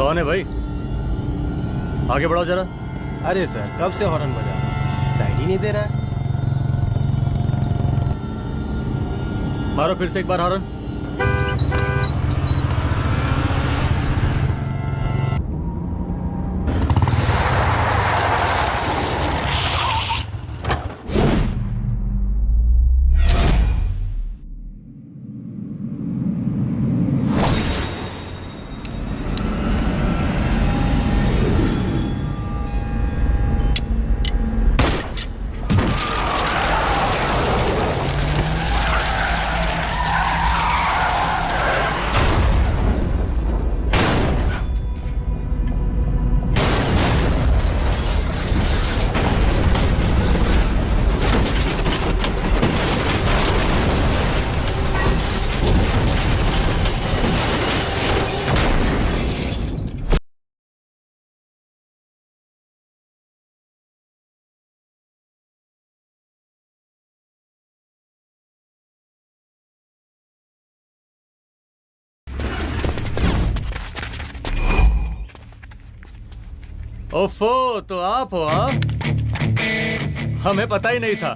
कौन है भाई? आगे बढ़ाओ जरा। अरे सर, कब से हॉर्न बजा रहा है, साइड ही नहीं दे रहा है। मारो फिर से एक बार हॉर्न। ओफो, तो आप हो? हाँ, हमें पता ही नहीं था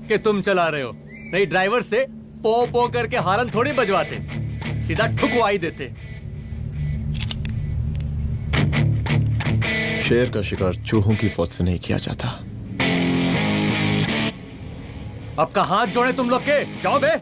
कि तुम चला रहे हो। नहीं, ड्राइवर से पो पो करके हॉर्न थोड़ी बजवाते, सीधा ठुकवाई देते। शेर का शिकार चूहों की फौज से नहीं किया जाता। अब का हाथ जोड़े तुम लोग के, जाओ बे।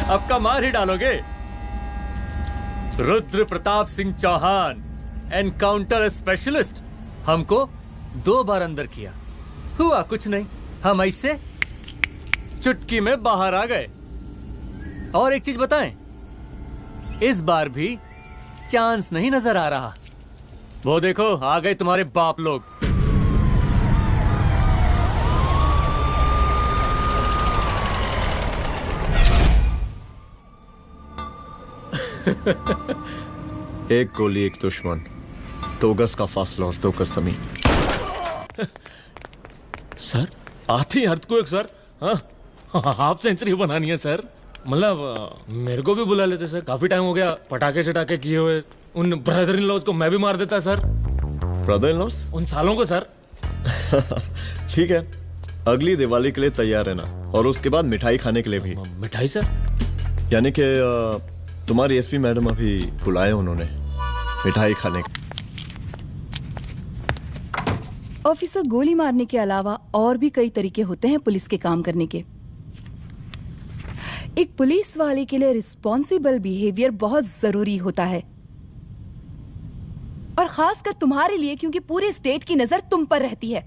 अब का मार ही डालोगे? Rudra Pratap Singh Chauhan, encounter specialist. हमको 2 बार अंदर किया, हुआ कुछ नहीं। हम ऐसे चुटकी में बाहर आ गए। और एक चीज बताएं, इस बार भी चांस नहीं नजर आ रहा। वो देखो, आ गए तुम्हारे बाप लोग। एक गोली एक दुश्मन, 2 गज का फासला और 2 गज जमीन। सर आते ही अर्थक्वेक सर। हाँ, हाफ सेंचुरी बनानी है सर। मतलब मेरे को भी बुला लेते सर, काफी टाइम हो गया पटाखे शटाखे किए हुए। उन ब्रदर इन लॉज को मैं भी मार देता सर। Brother in laws? उन सालों को सर। ठीक है, अगली दिवाली के लिए तैयार रहना, और उसके बाद मिठाई खाने के लिए भी। मिठाई सर? यानी कि तुम्हारी एसपी मैडम अभी बुलाए उन्होंने मिठाई खाने। ऑफिसर, गोली मारने के अलावा और भी कई तरीके होते हैं पुलिस के काम करने के। एक पुलिस वाले के लिए रिस्पॉन्सिबल बिहेवियर बहुत जरूरी होता है, और खासकर तुम्हारे लिए, क्योंकि पूरे स्टेट की नजर तुम पर रहती है।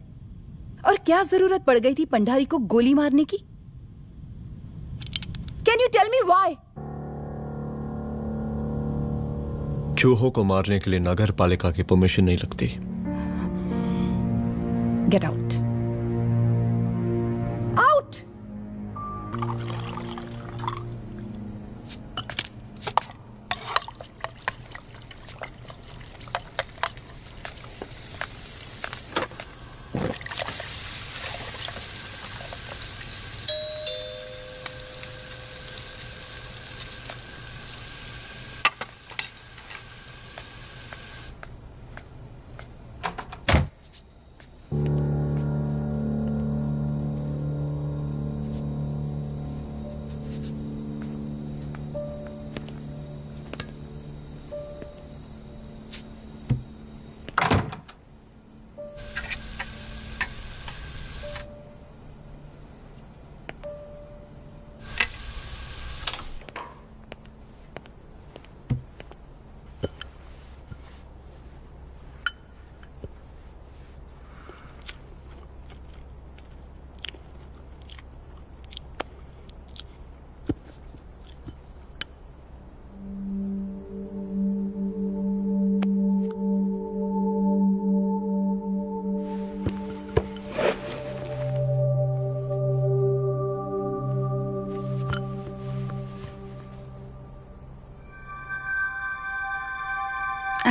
और क्या जरूरत पड़ गई थी पंडारी को गोली मारने की? Can you tell me why? चूहों को मारने के लिए नगर पालिका की परमिशन नहीं लगती। Get out. Out!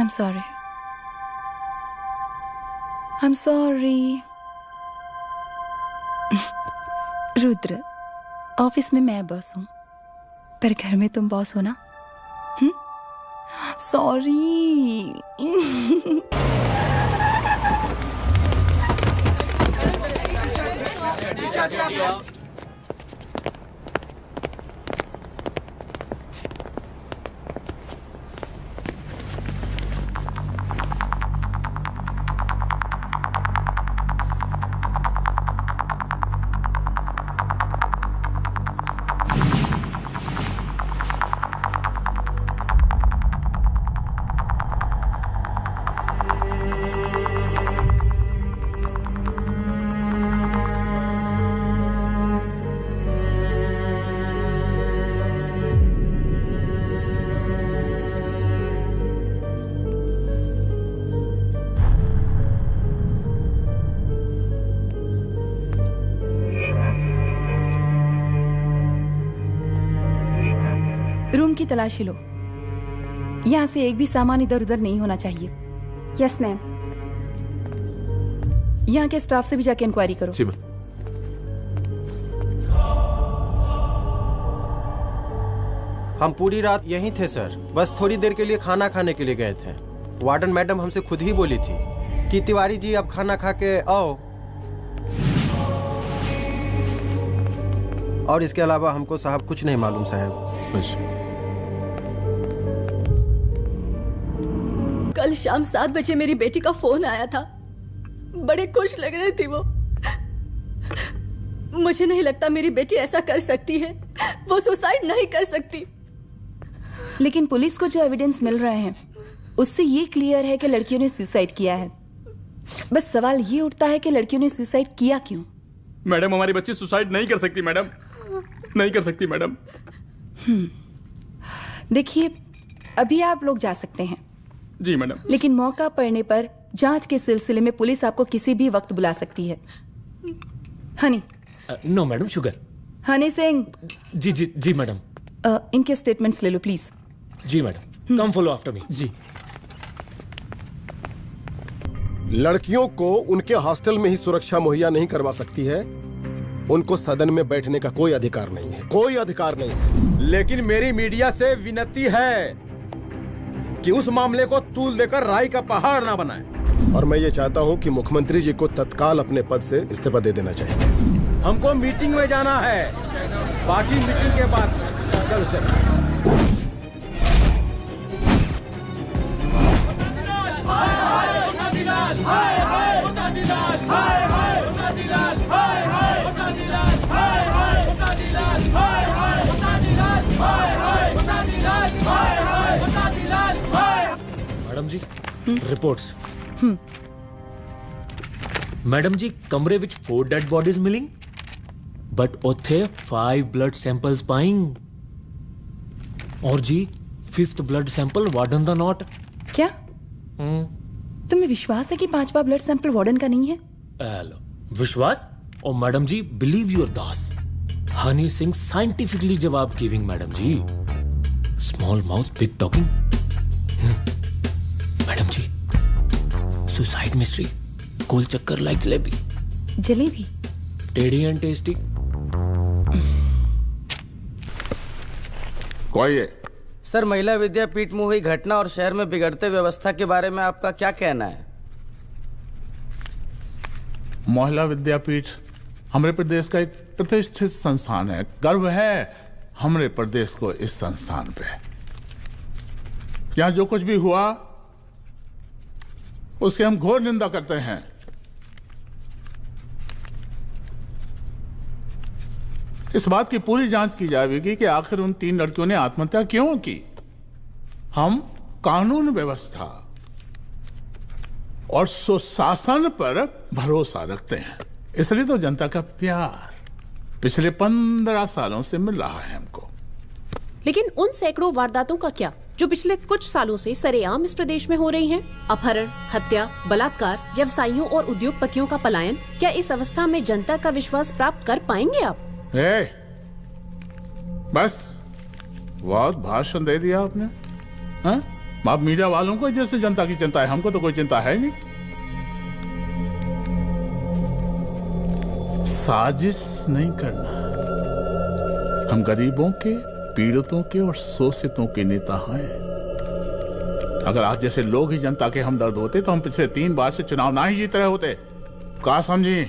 I'm sorry. I'm sorry. Rudra, office में मैं बॉस हूँ, पर घर में तुम बॉस हो ना? सॉरी। रूम की तलाशी लो। यहाँ से एक भी सामान इधर उधर नहीं होना चाहिए। Yes ma'am. यहाँ के स्टाफ से भी जाके इंक्वायरी करो। जी मैम। हम पूरी रात यहीं थे सर, बस थोड़ी देर के लिए खाना खाने के लिए गए थे। वार्डन मैडम हमसे खुद ही बोली थी कि तिवारी जी आप खाना खा के आओ, और इसके अलावा हमको साहब कुछ नहीं मालूम साहब। बस कल शाम 7 बजे मेरी बेटी का फोन आया था, बड़े खुश लग रही थी वो। मुझे नहीं लगता मेरी बेटी ऐसा कर सकती है, वो सुसाइड नहीं कर सकती। लेकिन पुलिस को जो एविडेंस मिल रहे हैं उससे ये क्लियर है कि लड़कियों ने सुसाइड किया है। बस सवाल ये उठता है कि लड़कियों ने सुसाइड किया क्यों? मैडम, हमारी बच्ची सुसाइड नहीं कर सकती मैडम, नहीं कर सकती मैडम। देखिए, अभी आप लोग जा सकते हैं। जी मैडम। लेकिन मौका पड़ने पर जांच के सिलसिले में पुलिस आपको किसी भी वक्त बुला सकती है। Honey. No madam, sugar. Honey Singh. जी जी जी मैडम। इनके स्टेटमेंट्स ले लो प्लीज। जी madam, come follow after me. जी। लड़कियों को उनके हॉस्टल में ही सुरक्षा मुहैया नहीं करवा सकती है, उनको सदन में बैठने का कोई अधिकार नहीं है, कोई अधिकार नहीं है। लेकिन मेरी मीडिया से विनती है कि उस मामले को तूल देकर राई का पहाड़ ना बनाए। और मैं ये चाहता हूँ कि मुख्यमंत्री जी को तत्काल अपने पद से इस्तीफा दे देना चाहिए। हमको मीटिंग में जाना है, बाकी मीटिंग के बाद। चलो चलो। मैडम जी, रिपोर्ट्स। मैडम जी, कमरे विच 4 डेड बॉडीज मिलिंग, बट उथे 5 ब्लड सैंपल्स पाइंग। और जी 5th ब्लड सैंपल वार्डन दा नॉट। क्या तुम्हें विश्वास है कि 5वां ब्लड सैंपल वार्डन का नहीं है? विश्वास? और मैडम जी, बिलीव योर दास, हनी सिंह साइंटिफिकली जवाब गिविंग। मैडम जी, small mouth big talking. Madam जी, सुसाइड मिस्ट्री, गोल चक्कर लाइक जलेबी। जलेबी? टेढ़ी एंड टेस्टी। कोई है? सर, महिला विद्यापीठ में हुई घटना और शहर में बिगड़ते व्यवस्था के बारे में आपका क्या कहना है? महिला विद्यापीठ हमारे प्रदेश का एक प्रतिष्ठित संस्थान है। गर्व है हमारे प्रदेश को इस संस्थान पे। यहाँ जो कुछ भी हुआ उसकी हम घोर निंदा करते हैं। इस बात की पूरी जांच की जाएगी कि आखिर उन 3 लड़कियों ने आत्महत्या क्यों की। हम कानून व्यवस्था और सुशासन पर भरोसा रखते हैं, इसलिए तो जनता का प्यार पिछले 15 सालों से मिल रहा है हमको। लेकिन उन सैकड़ों वारदातों का क्या जो पिछले कुछ सालों से सरेआम इस प्रदेश में हो रही हैं? अपहरण, हत्या, बलात्कार, व्यवसायियों और उद्योगपतियों का पलायन। क्या इस अवस्था में जनता का विश्वास प्राप्त कर पाएंगे आप? बस बहुत भाषण दे दिया आपने। हाँ? आप मीडिया वालों को जैसे जनता की चिंता है, हमको तो कोई चिंता है नहीं। साजिश नहीं करना। हम गरीबों के, पीड़ितों के और शोषितों के नेता हैं। अगर आप जैसे लोग ही जनता के हमदर्द होते तो हम पिछले 3 बार से चुनाव ना ही जीत रहे होते। क्या समझी?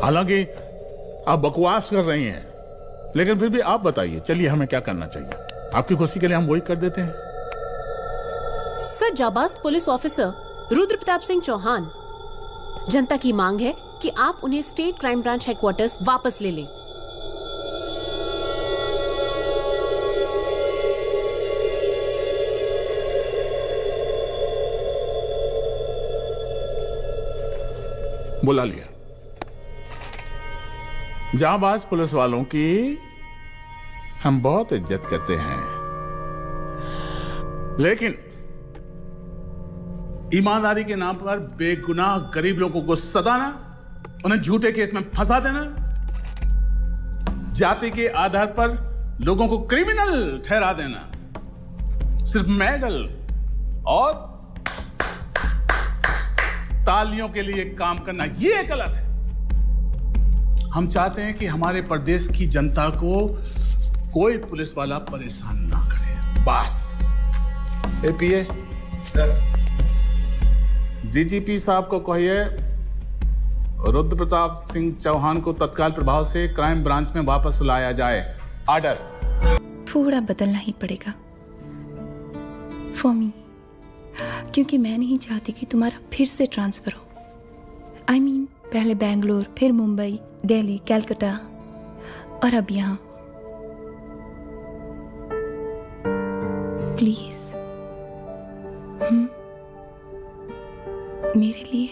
हालांकि आप बकवास कर रही हैं, लेकिन फिर भी आप बताइए, चलिए हमें क्या करना चाहिए? आपकी खुशी के लिए हम वही कर देते हैं। सर, जाबाज पुलिस ऑफिसर रुद्र प्रताप सिंह चौहान, जनता की मांग है कि आप उन्हें स्टेट क्राइम ब्रांच हेडक्वार्टर्स वापस ले लें। बुला लिया। जाबाज पुलिस वालों की हम बहुत इज्जत करते हैं, लेकिन ईमानदारी के नाम पर बेगुनाह गरीब लोगों को सताना, उन्हें झूठे केस में फंसा देना, जाति के आधार पर लोगों को क्रिमिनल ठहरा देना, सिर्फ मेडल और तालियों के लिए काम करना, ये गलत है। हम चाहते हैं कि हमारे प्रदेश की जनता को कोई पुलिस वाला परेशान ना करे, बस। एपीए डीजीपी साहब को कहिए रुद्र प्रताप सिंह चौहान को तत्काल प्रभाव से क्राइम ब्रांच में वापस लाया जाए। ऑर्डर। थोड़ा बदलना ही पड़ेगा फॉर मी, क्योंकि मैं नहीं चाहती कि तुम्हारा फिर से ट्रांसफर हो। I mean, पहले बेंगलोर, फिर मुंबई, दिल्ली, कलकत्ता और अब यहाँ। प्लीज मेरे लिए।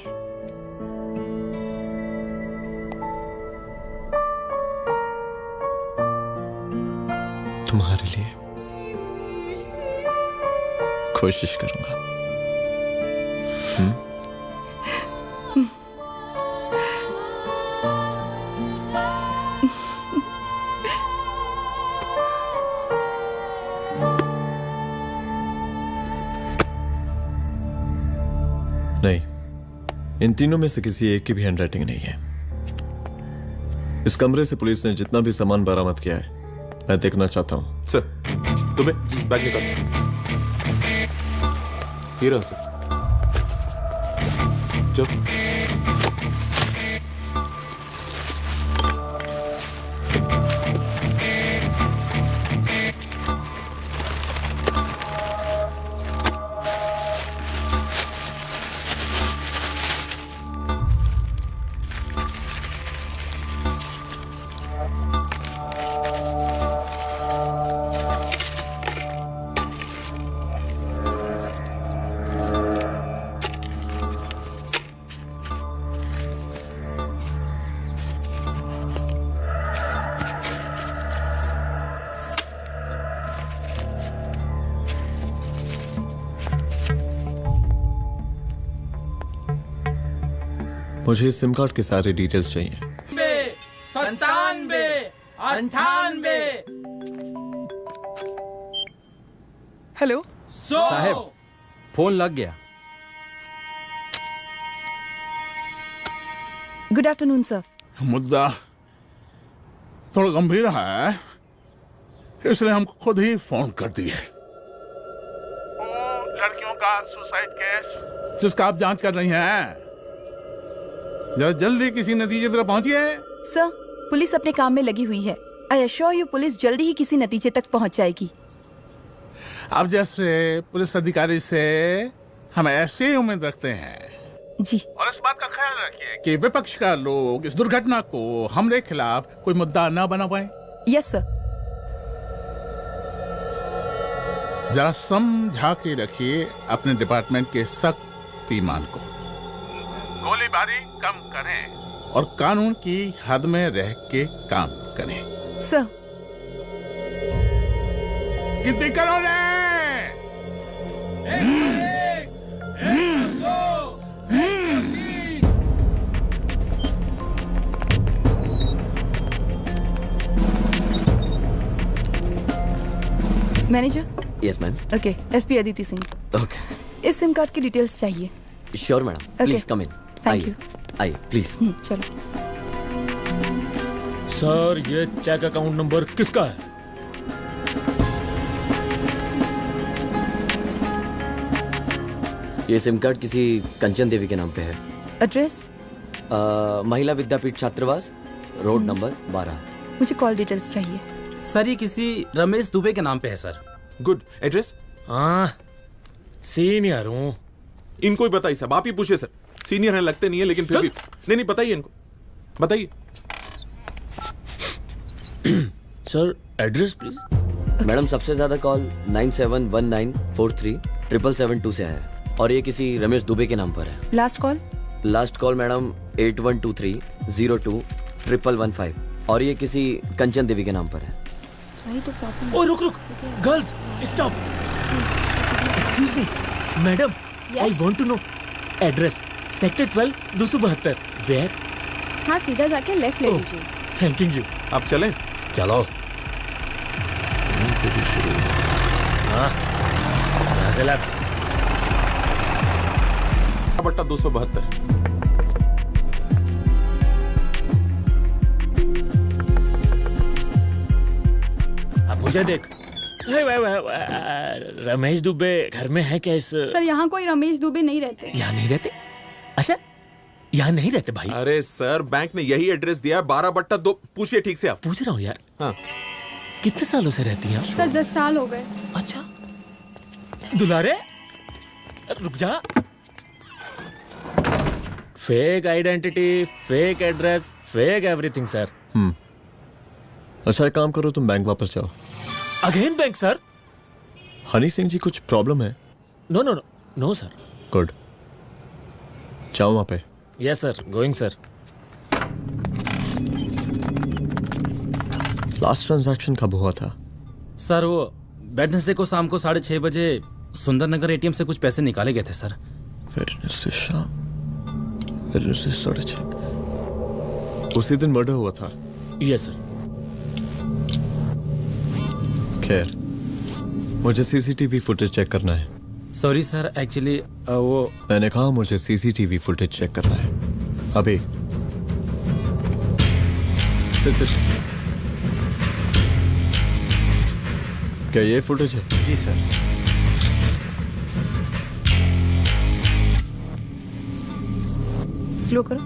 तुम्हारे लिए कोशिश करूंगा। नहीं, इन तीनों में से किसी एक की भी हैंडराइटिंग नहीं है। इस कमरे से पुलिस ने जितना भी सामान बरामद किया है, मैं देखना चाहता हूं। सर, तुम्हें बैग निकाल। ये रहा सर। चल। मुझे इस सिम कार्ड के सारे डिटेल्स चाहिए। 97, 98। हेलो साहब, फोन लग गया। Good afternoon sir. मुद्दा थोड़ा गंभीर है, इसलिए हम खुद ही फोन कर दिए। लड़कियों का सुसाइड केस जिसका आप जांच कर रही हैं, जरा जल्दी किसी नतीजे पर पहुंचिए। सर, पुलिस अपने काम में लगी हुई है। आई एश्योर यू, पुलिस जल्दी ही किसी नतीजे तक पहुंच जाएगी। अब जैसे पुलिस अधिकारी से हम ऐसी उम्मीद रखते हैं जी, और इस बात का ख्याल रखिए कि विपक्ष का लोग इस दुर्घटना को हमरे खिलाफ कोई मुद्दा न बना पाए। Yes sir. जरा समझा के रखिए अपने डिपार्टमेंट के सख्त ईमान को। गोलीबारी कम करें और कानून की हद में रह के काम करें। सर। कितनी करोगे? Manager. Yes ma'am. Okay, SP Aditi Singh. Okay. इस सिम कार्ड की डिटेल्स चाहिए। Sure madam, please come in. Thank you. आइए प्लीज। चलो। सर ये चेक अकाउंट नंबर किसका है? ये सिम कार्ड किसी कंचन देवी के नाम पे है। एड्रेस? महिला विद्यापीठ छात्रावास, रोड नंबर 12। मुझे कॉल डिटेल्स चाहिए। सर ये किसी रमेश दुबे के नाम पे है सर। गुड। एड्रेस? हाँ सीनियर हूँ। इनको ही बताइए सब, आप ही पूछिए सर। सीनियर हैं लगते नहीं है लेकिन फिर भी। नहीं बताइए इनको, बताइए। Sir address please. मैडम सबसे ज्यादा कॉल 9719437772 से है और ये किसी रमेश दुबे के नाम पर है। Last call? Last call madam 8123021115 और ये किसी कंचन देवी के नाम पर है। ओ रुक girls stop. Excuse me madam, I want to know address. Sector 12 272 where? हाँ सीधा जाके लेफ्ट ले लीजिए। Thank you. आप चलें? चलो। हाँ यहाँ से लेफ्ट। बट्टा 272। अब मुझे देख। रमेश दुबे घर में है क्या? इस सर यहाँ कोई रमेश दुबे नहीं रहते। यहाँ नहीं रहते? अच्छा यहाँ नहीं रहते भाई। अरे सर बैंक ने यही एड्रेस दिया है, 12/2। पूछिए ठीक से आप। पूछ रहा हूँ यार। हाँ। कितने सालों से रहती हैं? सर 10 साल हो गए। अच्छा। दुलारे रुक जा। Fake identity, fake address, fake everything sir. अच्छा एक काम करो, तुम बैंक वापस जाओ। Again bank sir? Honey Singh ji कुछ प्रॉब्लम है? No no no no sir. Good, जाओ वहां पे। Yes sir, going sir. Last transaction कब हुआ था? सर वो वेडनेसडे को शाम को 6:30 बजे सुंदरनगर एटीएम से कुछ पैसे निकाले गए थे सर। वेडनेसडे शाम, वेडनेसडे 6:30। उसी दिन मर्डर हुआ था? Yes sir. खैर, मुझे सीसीटीवी फुटेज चेक करना है। सॉरी सर, एक्चुअली वो मैंने कहा मुझे सीसीटीवी फुटेज चेक करना है अभी। सिट। क्या ये फुटेज है? जी सर। स्लो करो।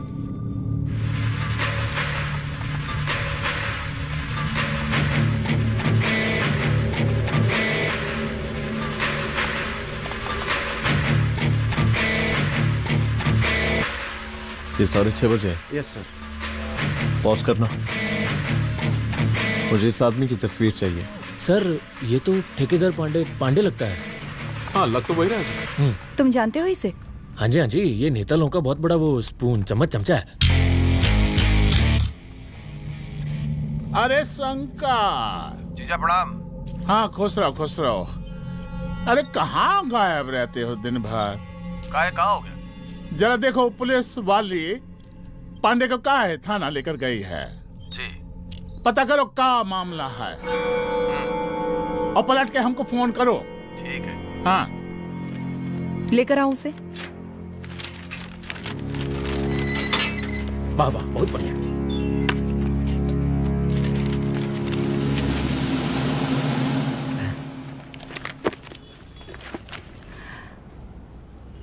ये 6:30 बजे है? Yes sir. पॉज करना। मुझे इस आदमी की तस्वीर चाहिए। सर ये तो ठेकेदार पांडे लगता है। हाँ लग तो वही रहा है। तुम जानते हो इसे? हाँ जी, ये नेता लोगों का बहुत बड़ा वो स्पून चमचा है। अरे शंकर। जीजा प्रणाम। हाँ खुश रहो। अरे कहाँ गायब रहते हो दिन भर? कहाँ हो गया? जरा देखो, पुलिस वाली पांडे को कहा है थाना लेकर गई है जी। पता करो क्या मामला है और पलट के हमको फोन करो। ठीक है। हाँ लेकर आओ उसे। वाह बहुत बढ़िया।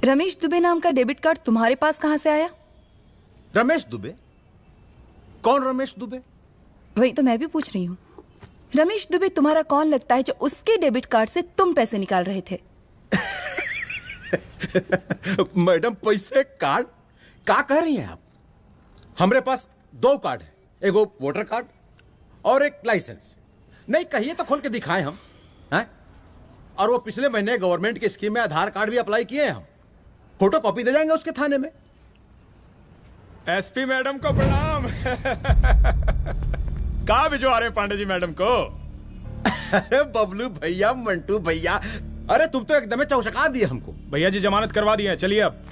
रमेश दुबे नाम का डेबिट कार्ड तुम्हारे पास कहां से आया? रमेश दुबे? कौन रमेश दुबे? वही तो मैं भी पूछ रही हूँ। रमेश दुबे तुम्हारा कौन लगता है जो उसके डेबिट कार्ड से तुम पैसे निकाल रहे थे? मैडम पैसे कार्ड क्या कह रही हैं आप? हमारे पास 2 कार्ड है, एक वोटर कार्ड और एक लाइसेंस। नहीं कहिए तो खोल के दिखाएं हम हैं? और वो पिछले महीने गवर्नमेंट की स्कीम में आधार कार्ड भी अप्लाई किए हैं हम। फोटो कॉपी दे जाएंगे उसके थाने में। एसपी मैडम को प्रणाम। कहाँ भिजवा रहे पांडे जी मैडम को? अरे बबलू भैया, मंटू भैया, अरे तुम तो एकदम चौंका दिए हमको। भैया जी जमानत करवा दिए हैं, चलिए अब।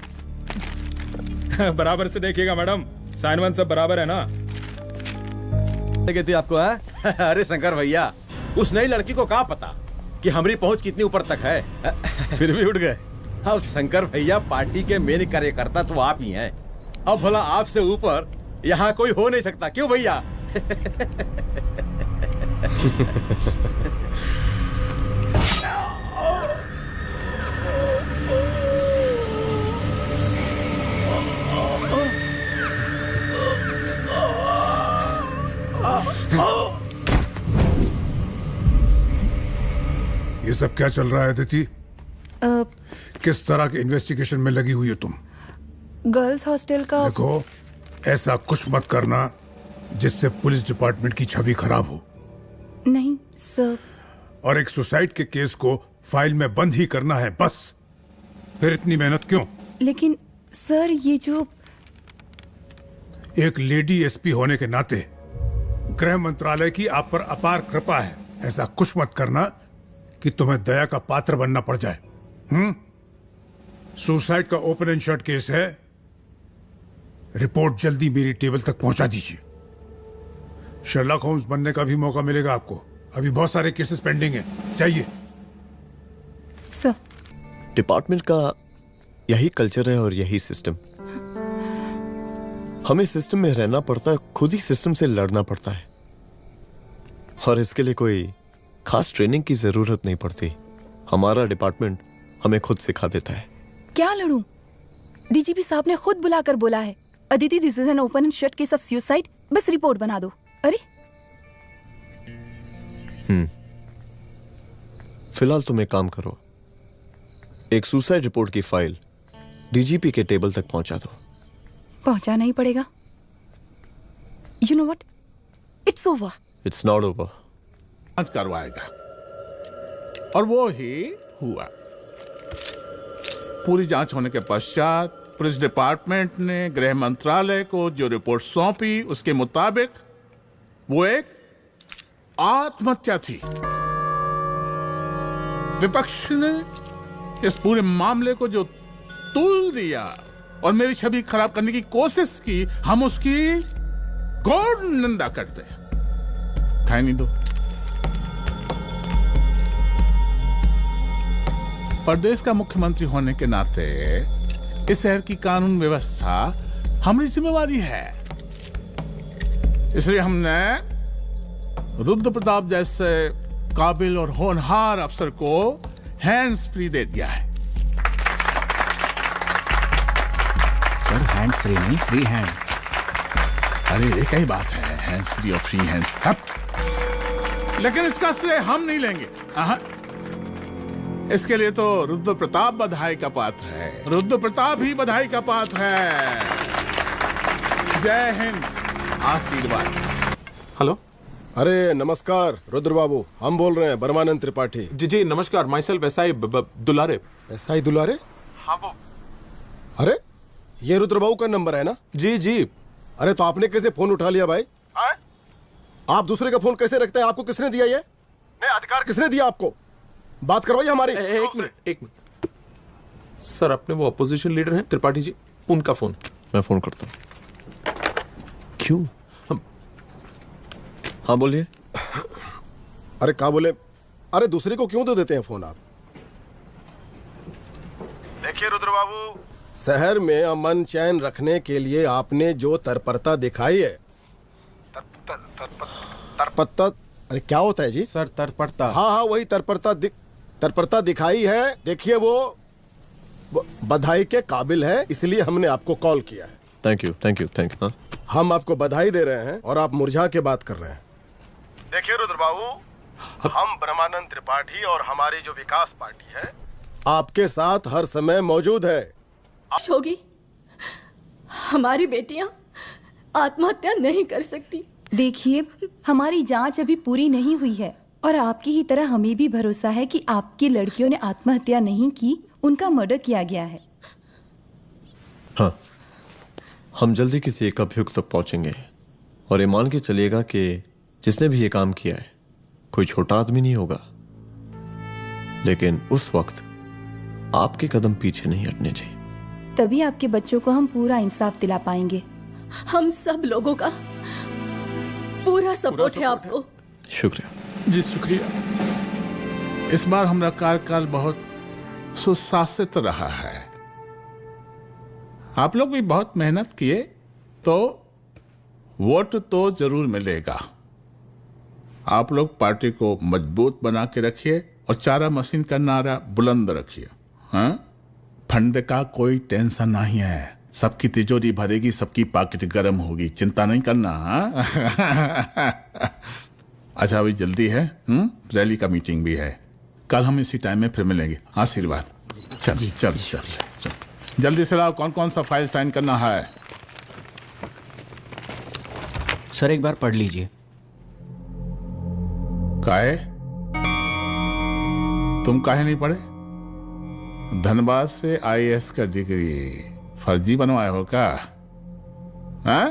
बराबर से देखिएगा मैडम, साइन वन सब बराबर है ना? कहती आपको है? अरे शंकर भैया, उस नई लड़की को क्या पता कि हमारी पहुंच कितनी ऊपर तक है। फिर भी उठ गए। अब शंकर भैया पार्टी के मेन कार्यकर्ता तो आप ही हैं। अब भला आपसे ऊपर यहाँ कोई हो नहीं सकता, क्यों भैया? ये सब क्या चल रहा है अदिति? किस तरह के इन्वेस्टिगेशन में लगी हुई हो तुम? गर्ल्स हॉस्टल का। देखो, ऐसा कुछ मत करना जिससे पुलिस डिपार्टमेंट की छवि खराब हो। नहीं सर। और एक सुसाइड के केस को फाइल में बंद ही करना है बस। फिर इतनी मेहनत क्यों? लेकिन सर, ये जो एक लेडी एसपी होने के नाते गृह मंत्रालय की आप पर अपार कृपा है। ऐसा कुछ मत करना कि तुम्हें दया का पात्र बनना पड़ जाए। सुसाइड का ओपन एंड शट केस है। रिपोर्ट जल्दी मेरी टेबल तक पहुंचा दीजिए। शर्लॉक होम्स बनने का भी मौका मिलेगा आपको। अभी बहुत सारे केसेस पेंडिंग हैं। चाहिए सर। डिपार्टमेंट का यही कल्चर है और यही सिस्टम। हमें सिस्टम में रहना पड़ता है, खुद ही सिस्टम से लड़ना पड़ता है, और इसके लिए कोई खास ट्रेनिंग की जरूरत नहीं पड़ती। हमारा डिपार्टमेंट हमें खुद सिखा देता है। क्या लड़ूं? डीजीपी साहब ने खुद बुलाकर बोला है, Aditi, this is an open and shut case of suicide, बस रिपोर्ट बना दो। अरे फिलहाल तुम एक काम करो, एक सुसाइड रिपोर्ट की फाइल डीजीपी के टेबल तक पहुंचा दो। पहुंचाना ही पड़ेगा। You know what, it's over. It's not over. जांच करवाएगा, और वो ही हुआ। पूरी जांच होने के पश्चात पुलिस डिपार्टमेंट ने गृह मंत्रालय को जो रिपोर्ट सौंपी, उसके मुताबिक वो एक आत्महत्या थी। विपक्ष ने इस पूरे मामले को जो तूल दिया और मेरी छवि खराब करने की कोशिश की, हम उसकी घोर निंदा करते हैं। खाए नहीं दो। प्रदेश का मुख्यमंत्री होने के नाते इस शहर की कानून व्यवस्था हमारी जिम्मेवारी है। इसलिए हमने रुद्र प्रताप जैसे काबिल और होनहार अफसर को हैंड्स फ्री दे दिया है। सर, हैंड फ्री नहीं, फ्री हैंड। अरे एक ही बात है, हैंड्स फ्री और फ्री हैंड। लेकिन इसका श्रेय हम नहीं लेंगे। इसके लिए तो रुद्र प्रताप बधाई का पात्र है। रुद्र प्रताप ही बधाई का पात्र है। जय हिंद। आशीर्वाद। हेलो। अरे नमस्कार रुद्र बाबू, हम बोल रहे हैं ब्रह्मानंद त्रिपाठी। जी जी नमस्कार। My self SI Dulare. SI दुलारे? हाँ वो। अरे ये रुद्र बाबू का नंबर है ना? जी जी। अरे तो आपने कैसे फोन उठा लिया भाई? आप दूसरे का फोन कैसे रखते हैं? आपको किसने दिया ये? नहीं, अधिकार किसने दिया आपको? बात करवाइए हमारी। एक मिनट। सर, अपने वो अपोजिशन लीडर हैं त्रिपाठी जी, उनका फोन। मैं फोन करता हूँ। क्यों? हाँ बोलिए। अरे क्या बोले? अरे दूसरे को क्यों दे देते हैं फोन आप? देखिए रुद्र बाबू, शहर में अमन चैन रखने के लिए आपने जो तत्परता दिखाई है, तत्परता, अरे क्या होता है जी? सर तत्परता। हाँ वही तत्परता दिखाई है। देखिए वो बधाई के काबिल है, इसलिए हमने आपको कॉल किया है। Thank you. हम आपको बधाई दे रहे हैं और आप मुरझा के बात कर रहे हैं। देखिए रुद्र बाबू, हम ब्रह्मानंद त्रिपाठी और हमारी जो विकास पार्टी है आपके साथ हर समय मौजूद है। होगी, हमारी बेटियां आत्महत्या नहीं कर सकती। देखिए, हमारी जांच अभी पूरी नहीं हुई है और आपकी ही तरह हमें भी भरोसा है कि आपकी लड़कियों ने आत्महत्या नहीं की, उनका मर्डर किया गया है। हाँ, हम जल्दी किसी एक अभियुक्त तक पहुंचेंगे और ये मान के चलिएगा कि जिसने भी ये काम किया है कोई छोटा आदमी नहीं होगा, लेकिन उस वक्त आपके कदम पीछे नहीं हटने चाहिए। तभी आपके बच्चों को हम पूरा इंसाफ दिला पाएंगे। हम सब लोगों का पूरा सपोर्ट है आपको। शुक्रिया। जी शुक्रिया। इस बार हमारा कार्यकाल बहुत सुशासित रहा है। आप लोग भी बहुत मेहनत किए तो वोट तो जरूर मिलेगा। आप लोग पार्टी को मजबूत बना के रखिए और चारा मशीन का नारा बुलंद रखिए। हाँ, फंड का कोई टेंशन नहीं है, सबकी तिजोरी भरेगी, सबकी पॉकेट गर्म होगी, चिंता नहीं करना। हाँ? अच्छा अभी जल्दी है, रैली का मीटिंग भी है, कल हम इसी टाइम में फिर मिलेंगे। आशीर्वाद। चल चल चल जल्दी से लाओ, कौन कौन सा फाइल साइन करना है। सर एक बार पढ़ लीजिए। काहे? तुम काहे नहीं पढ़े? धनबाद से आईएएस का डिग्री फर्जी बनवाए हो क्या? हाँ?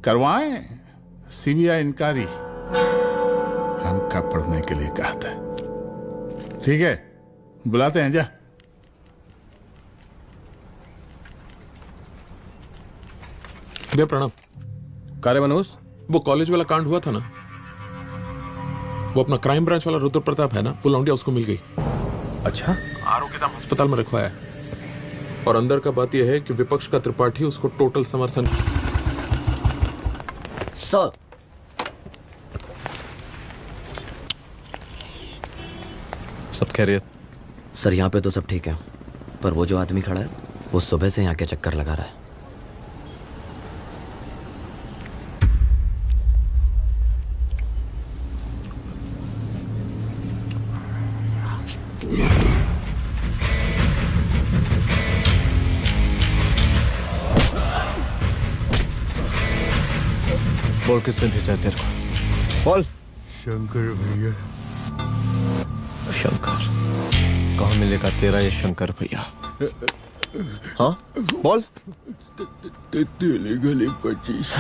करवाएं सीबीआई इंक्वायरी। हमका पढ़ने के लिए कहा था। ठीक है, बुलाते हैं। जा भैया प्रणाम। कार्य मनोज, वो कॉलेज वाला कांड हुआ था ना, वो अपना क्राइम ब्रांच वाला रुद्र प्रताप है ना, वो लौंडिया उसको मिल गई। अच्छा? आरोप के दाम अस्पताल में रखवाया है। और अंदर का बात यह है कि विपक्ष का त्रिपाठी उसको टोटल समर्थन। सर सब खैरियत? सर यहाँ पे तो सब ठीक है, पर वो जो आदमी खड़ा है वो सुबह से यहाँ के चक्कर लगा रहा है। बोल किसने भेजा है तेरे को? बोल। शंकर भैया। शंकर? कहाँ मिलेगा तेरा ये शंकर भैया? हाँ बोल। तेली गली 25।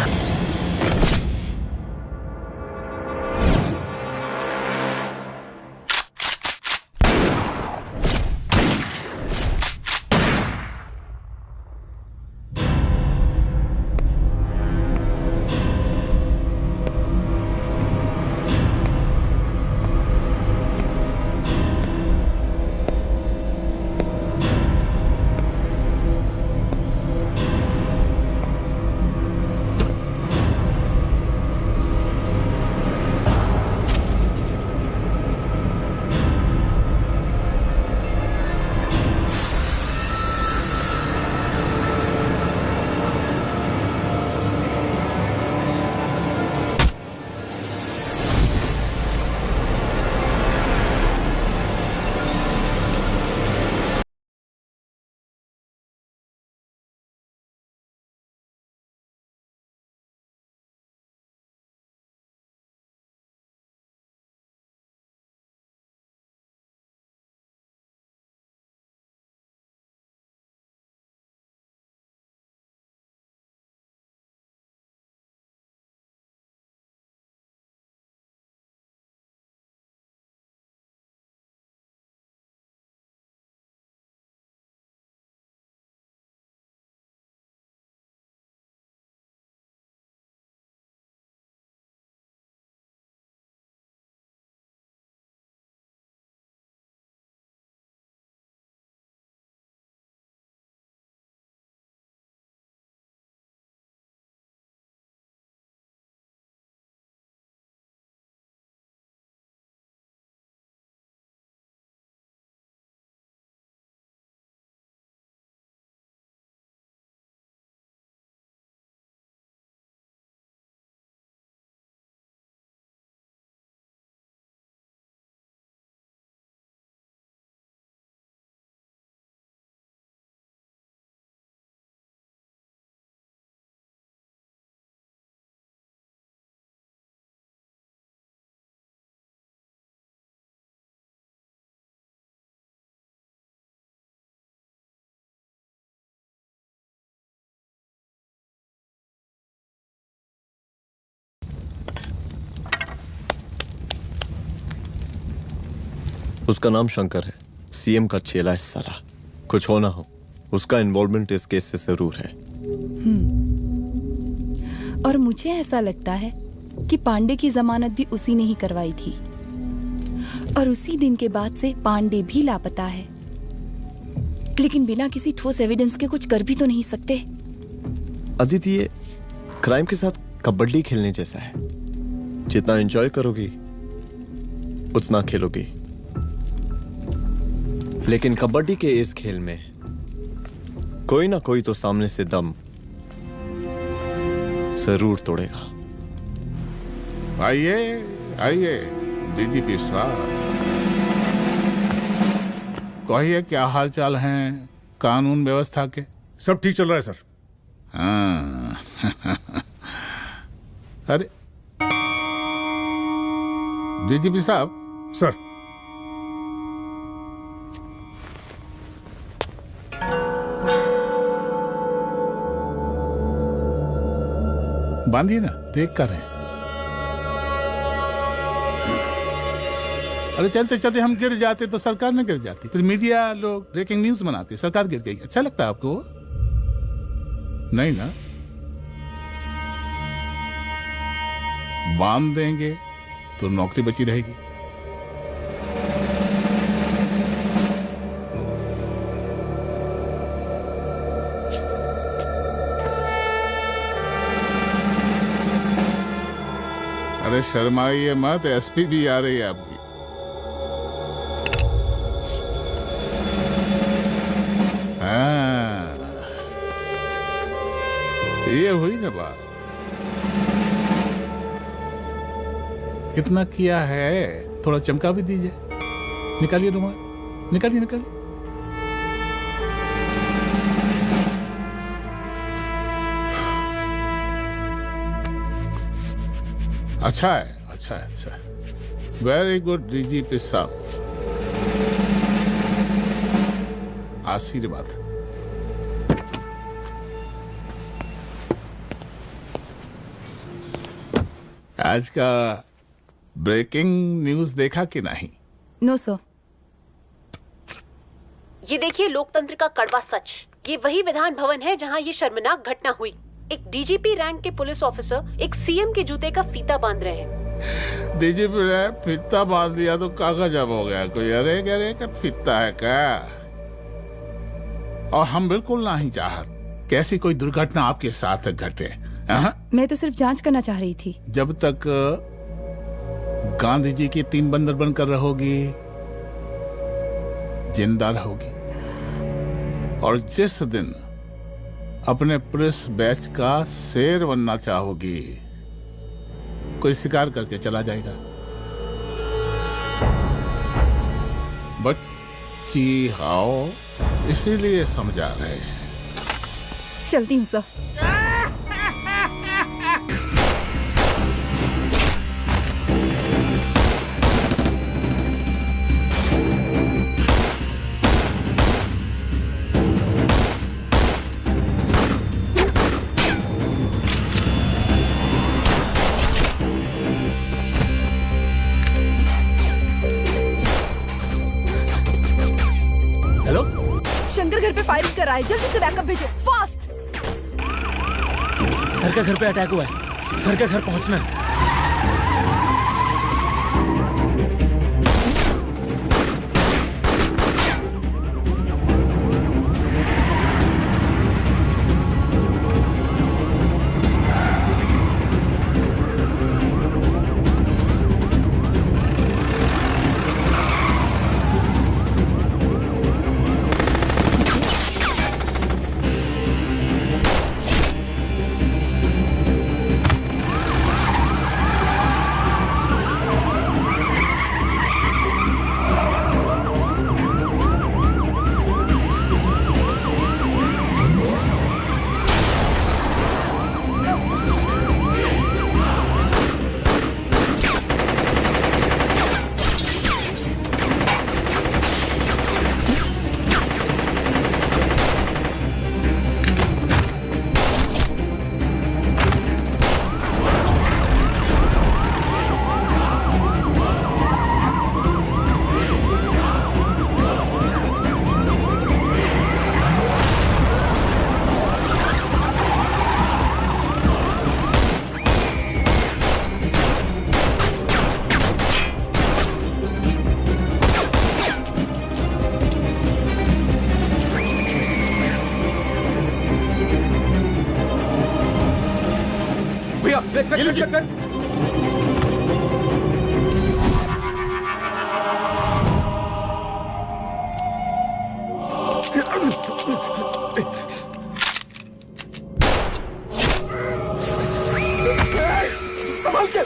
उसका नाम शंकर है, सीएम का चेला है साला। कुछ हो ना हो, उसका इन्वॉल्वमेंट इस केस से जरूर है। और मुझे ऐसा लगता है कि पांडे की जमानत भी उसी ने ही करवाई थी। और उसी दिन के बाद से पांडे भी लापता है। लेकिन बिना किसी ठोस एविडेंस के कुछ कर भी तो नहीं सकते। अदिति, ये क्राइम के साथ कबड्डी खेलने जैसा है। जितना एंजॉय करोगी उतना खेलोगी, लेकिन कबड्डी के इस खेल में कोई ना कोई तो सामने से दम जरूर तोड़ेगा। आइए आइए डीजीपी साहब, कहिए क्या हाल चाल हैं कानून व्यवस्था के? सब ठीक चल रहा है सर। हाँ अरे डीजीपी साहब। सर, बांधिए ना, देख कर है। अरे चलते चलते हम गिर जाते तो सरकार न गिर जाती, फिर मीडिया लोग ब्रेकिंग न्यूज बनाते, सरकार गिर गई। अच्छा लगता है आपको? नहीं ना? बांध देंगे तो नौकरी बची रहेगी। अरे शर्माइए मत, एसपी भी आ रही है आपकी। हाँ, ये हुई ना बात। कितना किया है, थोड़ा चमका भी दीजिए। निकालिए रुमाल, निकालिए निकालिए। अच्छा है, अच्छा है, अच्छा है। वेरी गुड डीजीपी साहब, आशीर्वाद। आज का ब्रेकिंग न्यूज देखा कि नहीं? No sir. ये देखिए लोकतंत्र का कड़वा सच। ये वही विधान भवन है जहां ये शर्मनाक घटना हुई। एक डीजीपी रैंक के पुलिस ऑफिसर एक सीएम के जूते का फीता बांध रहे हैं। डीजीपी ने फीता बांध दिया तो कागज अब हो गया कोई? अरे अरे का फीता है क्या? और हम बिल्कुल नहीं चाहते कैसी कोई दुर्घटना आपके साथ घटे। मैं तो सिर्फ जांच करना चाह रही थी। जब तक गांधी जी की 3 बंदर बनकर रहोगी, जिंदा रहोगी। और जिस दिन अपने पुलिस बैच का शेर बनना चाहोगी, कोई शिकार करके चला जाएगा। बच्ची हाओ, इसीलिए समझा रहे हैं। चलती हूँ सर। शंकर घर पे फायरिंग कर रहा है, जल्दी से बैकअप भेजो, फास्ट। सर का घर पे अटैक हुआ है, सर का घर पहुंचना है। संभाल के।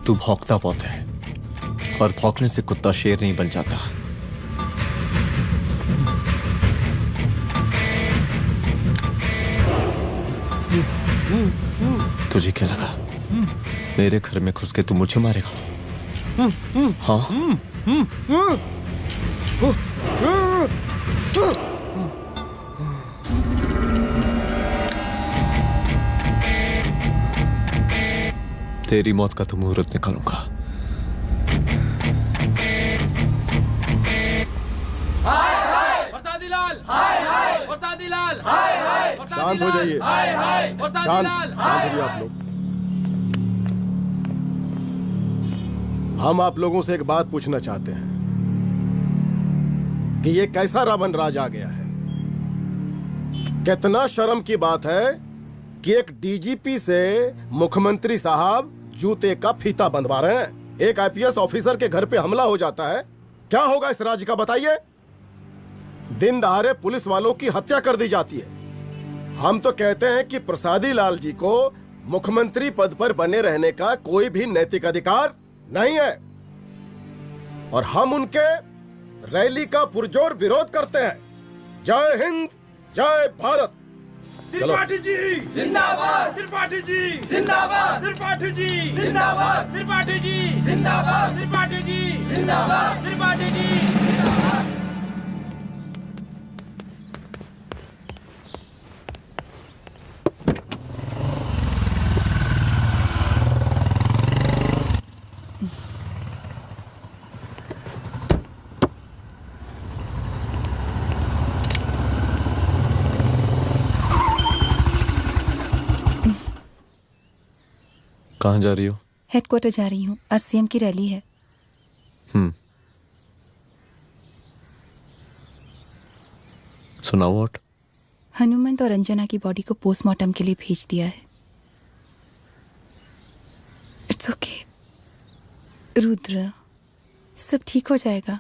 तू भौंकता बहुत है और भौंकने से कुत्ता शेर नहीं बन जाता। तुझे क्या लगा मेरे घर में घुस के तू मुझे मारेगा? हाँ? तेरी मौत का तो मुहूर्त निकालूंगा। शांत हो जाइए। शांत हो जाइए आप लोग। हम आप लोगों से एक बात पूछना चाहते हैं कि ये कैसा रावण राज आ गया है। कितना शर्म की बात है कि एक डीजीपी से मुख्यमंत्री साहब जूते का फीता बंधवा रहे हैं। एक आईपीएस ऑफिसर के घर पे हमला हो जाता है, क्या होगा इस राज्य का बताइए? दिन दहाड़े पुलिस वालों की हत्या कर दी जाती है। हम तो कहते हैं कि प्रसादी लाल जी को मुख्यमंत्री पद पर बने रहने का कोई भी नैतिक अधिकार नहीं है और हम उनके रैली का पुरजोर विरोध करते हैं। जय हिंद, जय भारत। त्रिपाठी जी जिंदाबाद, त्रिपाठी जी जिंदाबाद, त्रिपाठी जी जिंदाबाद, त्रिपाठी जी जिंदाबाद, त्रिपाठी जी जिंदाबाद, त्रिपाठी जी जिंदाबाद। कहाँ जा रही हो? हेडक्वार्टर जा रही हूँ, आज सीएम की रैली है। सुनाओ। व्हाट? हनुमंत और अंजना की बॉडी को पोस्टमार्टम के लिए भेज दिया है। इट्स ओके रुद्र, सब ठीक हो जाएगा।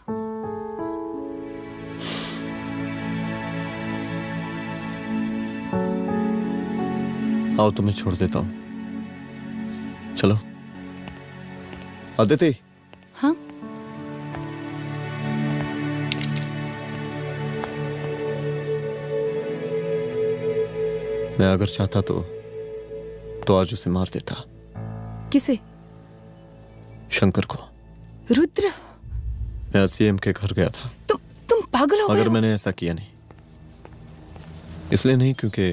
आओ तुम्हें छोड़ देता हूँ, चलो। अदिति। हाँ? मैं अगर चाहता तो आज उसे मार देता। किसे? शंकर को। रुद्र, मैं सीएम के घर गया था। तुम पागल हो गए? मगर मैंने ऐसा किया नहीं, इसलिए नहीं क्योंकि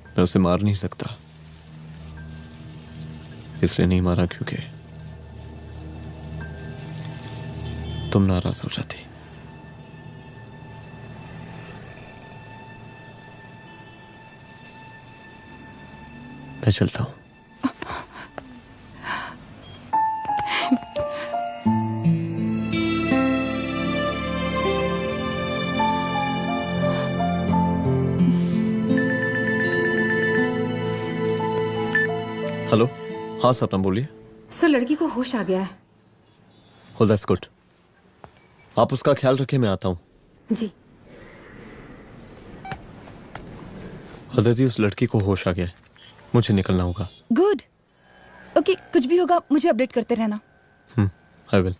मैं उसे मार नहीं सकता, इसलिए नहीं मारा क्योंकि तुम नाराज हो जाती। मैं चलता हूं। हेलो। हाँ सपना बोलिए। सर, लड़की को होश आ गया है। Oh, that's good. आप उसका ख्याल रखिए, मैं आता हूँ। जी। अदिति, उस लड़की को होश आ गया है, मुझे निकलना होगा। गुड। ओके, कुछ भी होगा मुझे अपडेट करते रहना। I will.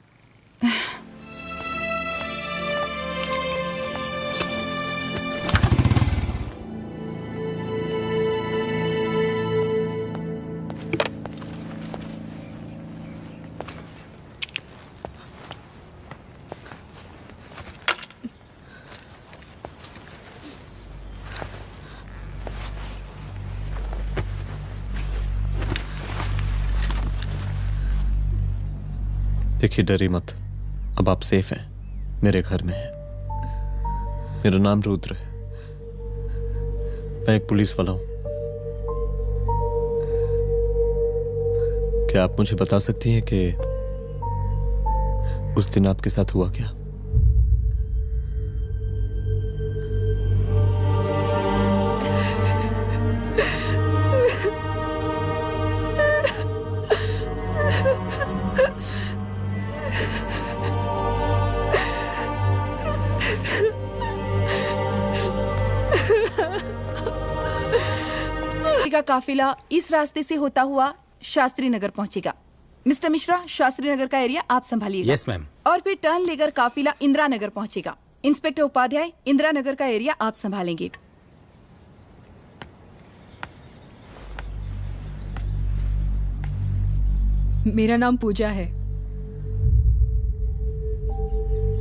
देखिए, डरी मत, अब आप सेफ हैं, मेरे घर में हैं। मेरा नाम रुद्र है, मैं एक पुलिस वाला हूं। क्या आप मुझे बता सकती हैं कि उस दिन आपके साथ हुआ क्या? का काफिला इस रास्ते से होता हुआ शास्त्री नगर पहुंचेगा। मिस्टर मिश्रा, शास्त्री नगर का एरिया आप संभालिएगा। Yes ma'am. और फिर टर्न लेकर काफिला इंदिरा नगर पहुंचेगा। इंस्पेक्टर उपाध्याय, इंदिरा नगर का एरिया आप संभालेंगे। मेरा नाम पूजा है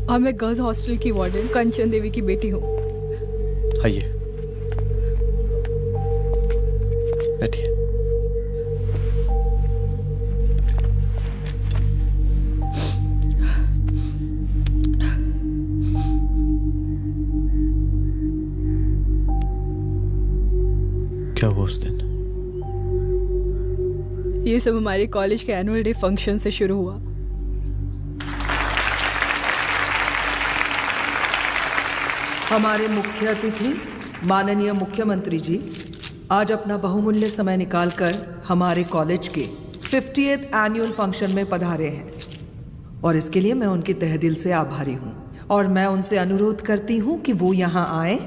और मैं गर्ल्स हॉस्टल की वार्डन कंचन देवी की बेटी हूँ। आइए, बैठिए। क्या हुआ उस दिन? ये सब हमारे कॉलेज के एनुअल डे फंक्शन से शुरू हुआ। हमारे मुख्य अतिथि माननीय मुख्यमंत्री जी आज अपना बहुमूल्य समय निकालकर हमारे कॉलेज के 50th एनुअल फंक्शन में पधारे हैं और इसके लिए मैं उनके तहे दिल से आभारी हूँ और मैं उनसे अनुरोध करती हूँ कि वो यहाँ आए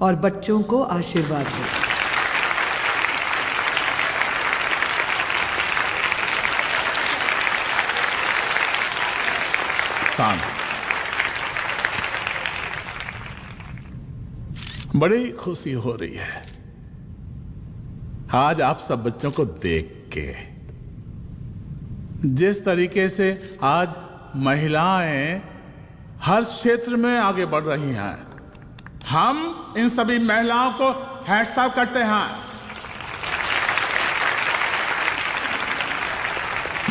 और बच्चों को आशीर्वाद दें। बड़ी खुशी हो रही है आज आप सब बच्चों को देख के। जिस तरीके से आज महिलाएं हर क्षेत्र में आगे बढ़ रही हैं, हम इन सभी महिलाओं को हैट्स ऑफ करते हैं।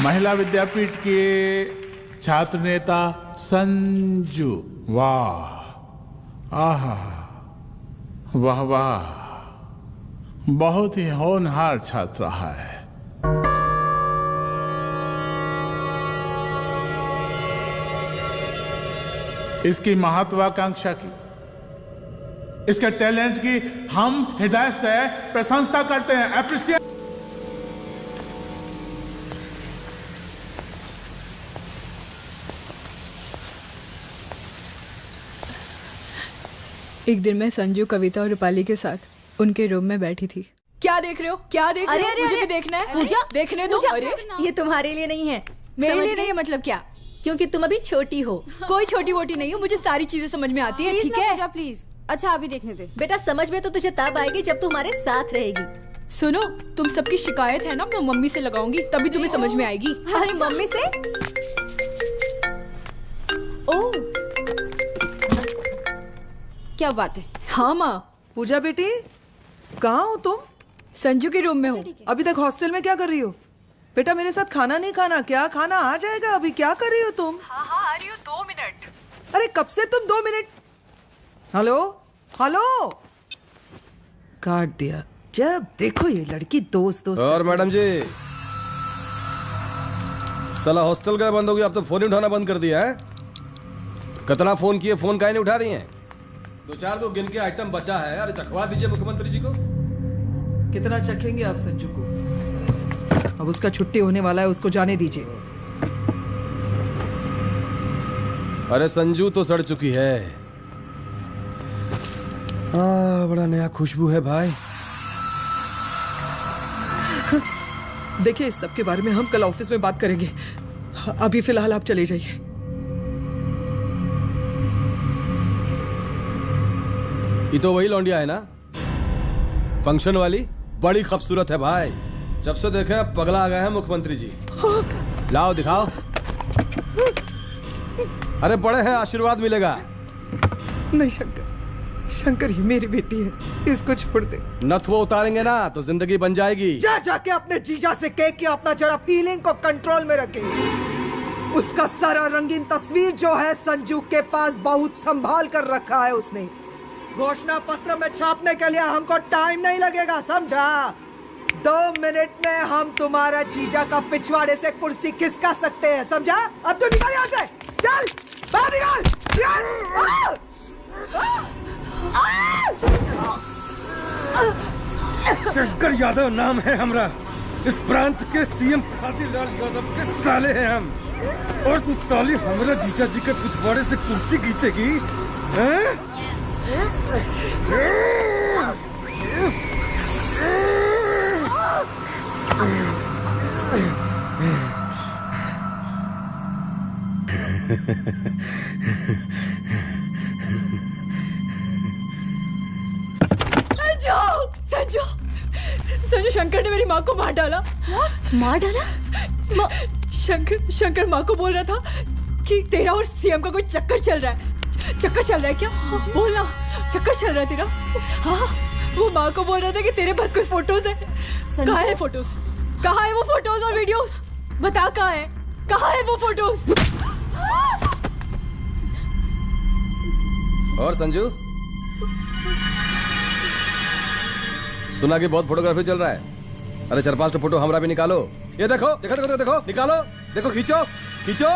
महिला विद्यापीठ के छात्र नेता संजू, वाह, आहा, वाह वाह, बहुत ही होनहार छात्र है। इसकी महत्वाकांक्षा की, इसके टैलेंट की हम हृदय से प्रशंसा करते हैं, अप्रिशिएट। एक दिन मैं संजू, कविता और रूपाली के साथ उनके रूम में बैठी थी। क्या देख रहे हो? क्या देख रहे हो? मुझे भी देखना है। पूजा, देखने दो। अरे ये तुम्हारे लिए नहीं है। मेरे लिए नहीं है मतलब क्या? क्योंकि तुम अभी छोटी हो। कोई छोटी वोटी नहीं हो, मुझे सारी चीजें समझ में आती है। ठीक है पूजा, प्लीज। अच्छा अभी देखने दे। बेटा समझ में तो तुझे तब आएगी जब तू हमारे साथ रहेगी। सुनो, तुम सबकी शिकायत है ना, मैं मम्मी से लगाऊंगी, तभी तुम्हें समझ में आएगी। अरे मम्मी से? ओह, क्या बात है? हाँ माँ। पूजा बेटी, कहाँ हो तुम? संजू के रूम में हूँ। अभी तक हॉस्टल में क्या कर रही हो? बेटा मेरे साथ खाना नहीं खाना क्या? खाना आ जाएगा, अभी क्या कर रही हो तुम? हाँ हाँ आ रही हूँ, 2 मिनट। अरे कब से तुम 2 मिनट? हेलो हेलो, काट दिया। जब देखो ये लड़की दोस्त और मैडम जी, साला हॉस्टल का बंद हो गया, अब तो फोन ही उठाना बंद कर दिया है। कितना फोन किए, फोन काहे नहीं उठा रही हैं? 2-4 गो गिन के आइटम बचा है, अरे चखवा दीजिए मुख्यमंत्री जी को। कितना चखेंगे आप संजू को? अब उसका छुट्टी होने वाला है, उसको जाने दीजिए। अरे संजू तो सड़ चुकी है, बड़ा नया खुशबू है भाई। देखिए, इस सब के बारे में हम कल ऑफिस में बात करेंगे। अभी फिलहाल आप चले जाइए। ये तो वही लौंडिया है ना, फंक्शन वाली? बड़ी खूबसूरत है भाई। जब से देखे पगला आ गए हैं मुख्यमंत्री जी। लाओ दिखाओ। अरे बड़े हैं, आशीर्वाद मिलेगा। नहीं शंकर, शंकर ये मेरी बेटी है, इसको छोड़ दे। नथ वो उतारेंगे ना तो जिंदगी बन जाएगी। जा जाके अपने जीजा से कह के अपना जरा फीलिंग को कंट्रोल में रखे। उसका सारा रंगीन तस्वीर जो है संजू के पास बहुत संभाल कर रखा है उसने। घोषणा पत्र में छापने के लिए हमको टाइम नहीं लगेगा, समझा? 2 मिनट में हम तुम्हारा जीजा का पिछवाड़े से कुर्सी खिसका सकते हैं, समझा? अब तो निकल यहाँ से, चल बाहर निकल। शंकर यादव नाम है हमरा। इस प्रांत के सीएम प्रसादीलाल यादव के साले हैं हम। और तू साली हमरा जीजा जी के पिछवाड़े से कुर्सी खींचेगी, हैं? संजू, संजू, शंकर ने मेरी माँ को मार डाला। मार डाला? शंकर माँ को बोल रहा था कि तेरा और सीएम का कोई चक्कर चल रहा है। चक्कर चल रहा है क्या? बोलना, चक्कर चल रहा है तेरा? हाँ, वो माँ को बोल रहा था कि तेरे पास कोई फोटोज है। कहाँ है फोटोज? कहाँ है वो फोटोज और वीडियोस? बता कहाँ है? कहाँ है वो फोटोज? और संजू, सुना कि बहुत फोटोग्राफी चल रहा है। अरे 4-5 फोटो हमरा भी निकालो। ये देखो, देखो देखो देखो, निकालो, देखो, खींचो खींचो।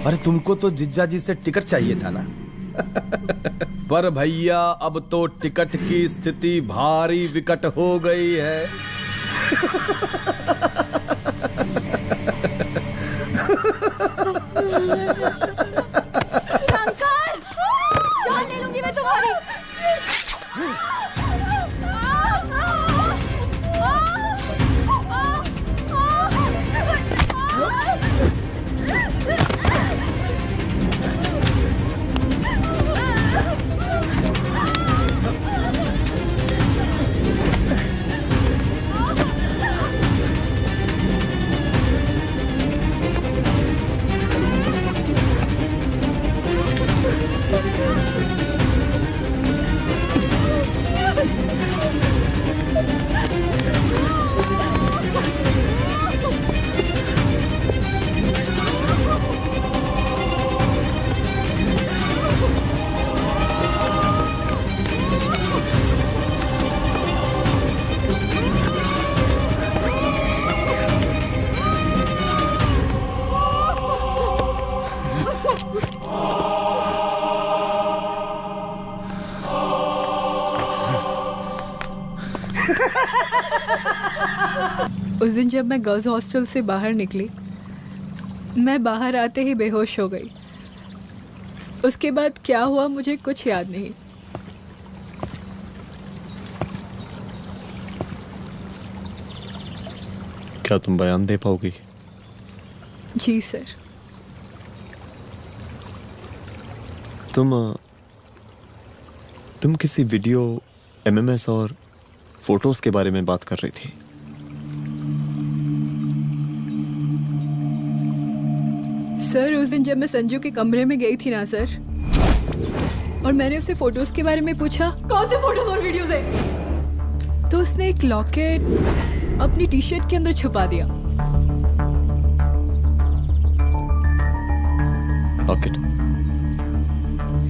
अरे तुमको तो जिज्जा जी से टिकट चाहिए था ना। पर भैया अब तो टिकट की स्थिति भारी विकट हो गई है। शंकर, जान ले लूंगी मैं तुम्हारी। उस दिन जब मैं गर्ल्स हॉस्टल से बाहर निकली, मैं बाहर आते ही बेहोश हो गई। उसके बाद क्या हुआ मुझे कुछ याद नहीं। क्या तुम बयान दे पाओगी? जी सर। तुम किसी वीडियो, एमएमएस और फोटोज के बारे में बात कर रही थी। सर, उस दिन जब मैं संजू के कमरे में गई थी ना सर, और मैंने उससे फोटोज के बारे में पूछा कौन से फोटोज और वीडियोज है, तो उसने एक लॉकेट अपनी टी शर्ट के अंदर छुपा दिया। लॉकेट?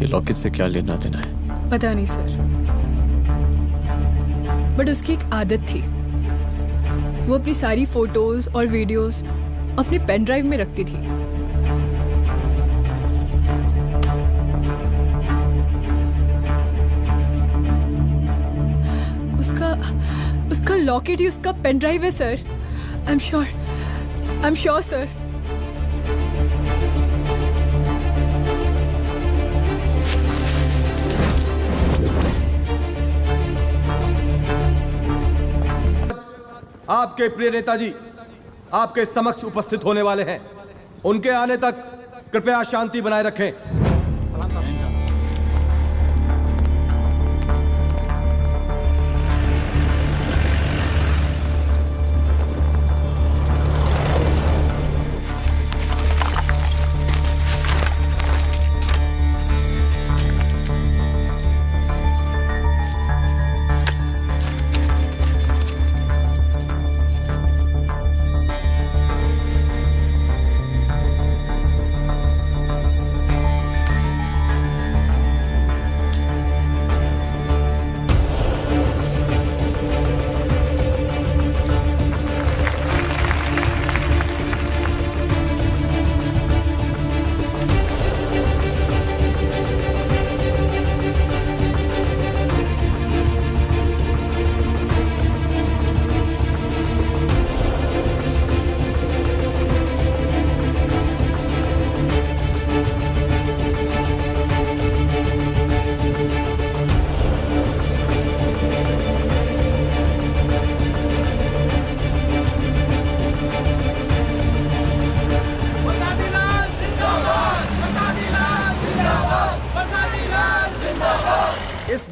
ये लॉकेट से क्या लेना देना है? पता नहीं सर, बट उसकी एक आदत थी। वो अपनी सारी फोटोज और वीडियोस अपने पेन ड्राइव में रखती थी। उसका लॉकेट ही उसका पेन ड्राइव है sir. I am sure sir. आपके प्रिय नेताजी आपके समक्ष उपस्थित होने वाले हैं। उनके आने तक कृपया शांति बनाए रखें।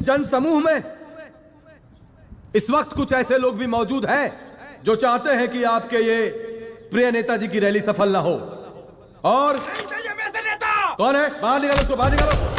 जन समूह में इस वक्त कुछ ऐसे लोग भी मौजूद हैं जो चाहते हैं कि आपके ये प्रिय नेताजी की रैली सफल ना हो। और कौन है? बाहर निकालो उसको, बाहर निकालो।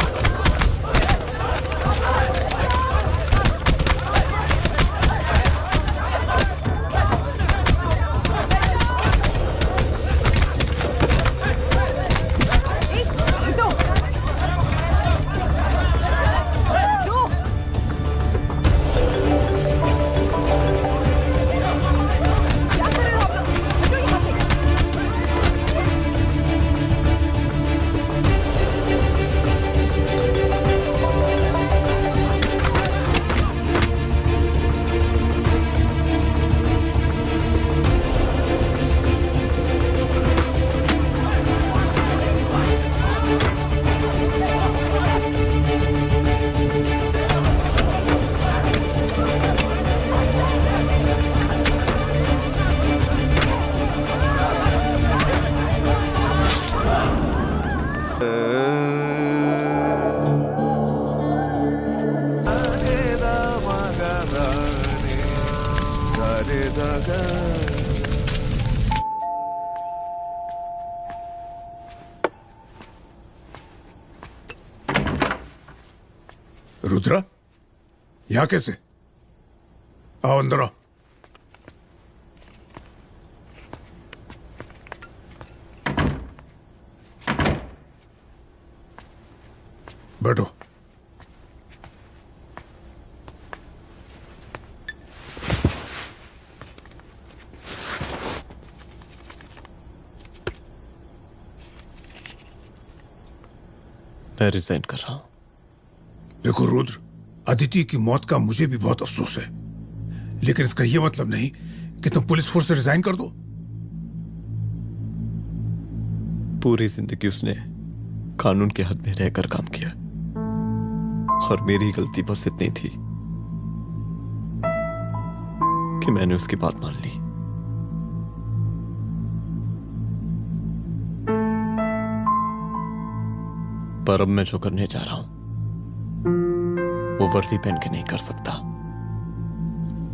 रुद्रा, यहाँ कैसे? आओ अंदर आओ। बैठो। मैं रिजाइन कर रहा हूं। देखो रुद्र, अदिति की मौत का मुझे भी बहुत अफसोस है, लेकिन इसका यह मतलब नहीं कि तुम पुलिस फोर्स से रिजाइन कर दो। पूरी जिंदगी उसने कानून के हद में रहकर काम किया और मेरी गलती बस इतनी थी कि मैंने उसकी बात मान ली। पर अब मैं जो करने जा रहा हूं वो वर्दी पहन के नहीं कर सकता।